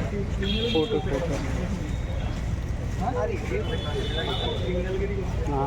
Photo photo ना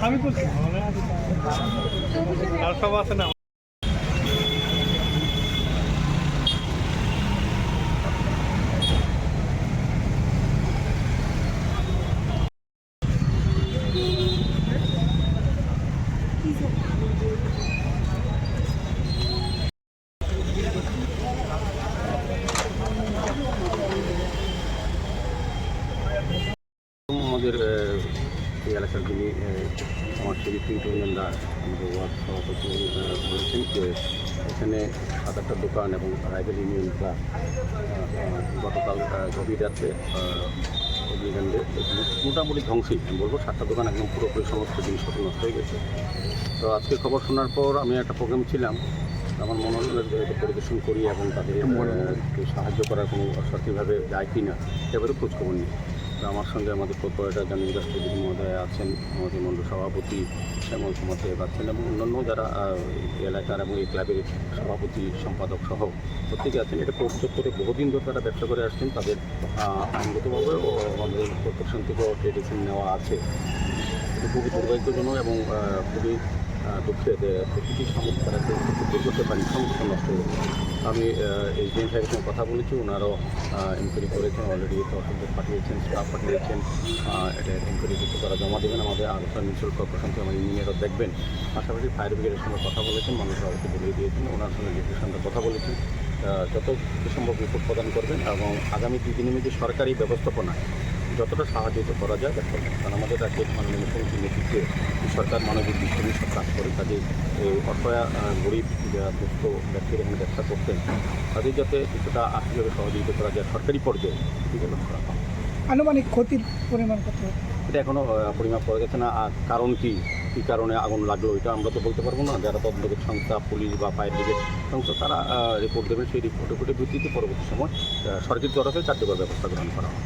আমি করছি আর সব আছে না আমাদের এই এলাকার যিনি সমাজসেবী প্রিন্টনন্দা আমাদের ওয়ার্ড সভাপতি বলেছেন যে এখানে 7-8টা দোকান এবং রাইফেল ইউনিয়ন ক্লাব গতকাল গভীর রাত্রে অগ্নিকাণ্ডে মোটামুটি ধ্বংসই আমি বলবো 7টা দোকান একদম পুরোপুরি সমস্ত জিনিসপত্র নষ্ট হয়ে গেছে। তো আজকে খবর শোনার পর আমি একটা প্রোগ্রাম ছিলাম, আমার মনে হলো এটা পরিদর্শন করি এবং তাদের একটু সাহায্য করার কোনো সঠিকভাবে যায় কি না সেবারও খোঁজখবর নিই। আমার সঙ্গে আমাদের কর্পোরেটর জামিল চৌধুরী মহোদয় আছেন, আমাদের মণ্ডল সভাপতি শ্যামল কুমার সাহেব আছেন এবং অন্যান্য যারা এলাকার এবং এই ক্লাবের সভাপতি সম্পাদক সহ প্রত্যেকে আছেন। এটা চত্বরে বহুদিন ধরে তারা ব্যবসা করে আসছেন, তাদের আইনগতভাবে ও আমাদের কর্পোরেশন থেকেও ট্রেডিশন নেওয়া আছে। এটা খুবই দুর্ভাগ্যজনক এবং খুবই দুঃখের প্রকৃতির সামর্থ্য তারা বের করতে পারেন, সমস্ত নষ্ট হয়ে গেছে। আমি এসডিএম সাহেবের সঙ্গে কথা বলেছি, ওনারাও এনকোয়ারি করেছেন, অলরেডি তহসিলদার পাঠিয়েছেন, স্টাফ পাঠিয়েছেন। এটা এনকোয়ারি করতে তারা জমা দেবেন, আমাদের আলোচনা মিউনিসিপাল কর্পোরেশন থেকে আমার ইঞ্জিনিয়ারও দেখবেন। পাশাপাশি ফায়ার ব্রিগেডের সঙ্গে কথা বলেছেন, মানুষরা অবশ্যই বলিয়ে দিয়েছেন, ওনার সঙ্গে ডিপির সঙ্গে কথা বলেছেন, যত সম্ভব রিপোর্ট প্রদান করবেন এবং আগামী 2 দিনের মধ্যে সরকারি ব্যবস্থাপনা যতটা সাহায্য করা যায় দেখা করবেন। কারণ আমাদের রাজ্যের মাননীয় মুখ্যমন্ত্রীর নেতৃত্বে সরকার মানবিক দৃষ্টিতে সব কাজ করে, কাজে এই অসহায় গরিব যারা দুস্থ ব্যক্তির এখানে ব্যবসা করতেন তাদের যাতে কিছুটা আর্থিকভাবে সহযোগিতা করা যায় সরকারি পর্যায়ে ঠিক আছে। আনুমানিক ক্ষতির পরিমাণ কত? এটা এখনও পরিমাপ করা গেছে না। আর কারণ কী কারণে আগুন লাগলো এটা আমরা তো বলতে পারবো না। যারা তদন্তকারী সংস্থা, পুলিশ বা ফায়ার ব্রিগেড সংস্থা তারা রিপোর্ট দেবেন, সেই রিপোর্টের ভিত্তিতে পরবর্তী সময় সরকারি তরফে কার্যকর ব্যবস্থা গ্রহণ করা হবে।